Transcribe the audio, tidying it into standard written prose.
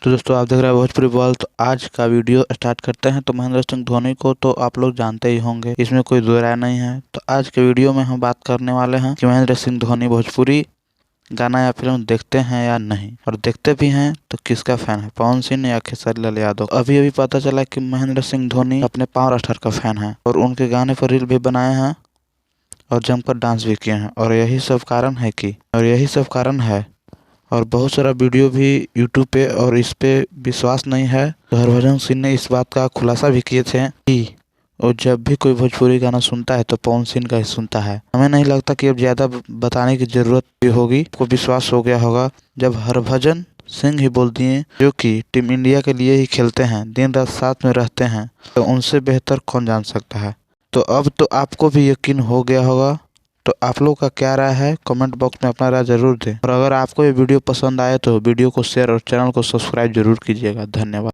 तो दोस्तों आप देख रहे हैं भोजपुरी बॉल। तो आज का वीडियो स्टार्ट करते हैं। तो महेंद्र सिंह धोनी को तो आप लोग जानते ही होंगे, इसमें कोई दो राय नहीं है। तो आज के वीडियो में हम बात करने वाले हैं कि महेंद्र सिंह धोनी भोजपुरी गाना या फिल्म देखते हैं या नहीं, और देखते भी हैं तो किसका फैन है, पवन सिंह या खेसारी लाल यादव। अभी अभी पता चला कि महेंद्र सिंह धोनी अपने पावर स्टार का फैन है और उनके गाने पर रील भी बनाए हैं और जमकर डांस भी किए हैं। और यही सब कारण है और बहुत सारा वीडियो भी यूट्यूब पे और इस पे विश्वास नहीं है। तो हरभजन सिंह ने इस बात का खुलासा भी किए थे कि और जब भी कोई भोजपुरी गाना सुनता है तो पवन सिंह का ही सुनता है। हमें नहीं लगता कि अब ज़्यादा बताने की ज़रूरत भी होगी, आपको विश्वास हो गया होगा जब हरभजन सिंह ही बोल दिए, जो कि टीम इंडिया के लिए ही खेलते हैं, दिन रात साथ में रहते हैं, तो उनसे बेहतर कौन जान सकता है। तो अब तो आपको भी यकीन हो गया होगा। तो आप लोग का क्या राय है, कमेंट बॉक्स में अपना राय जरूर दें। और अगर आपको ये वीडियो पसंद आए तो वीडियो को शेयर और चैनल को सब्सक्राइब जरूर कीजिएगा। धन्यवाद।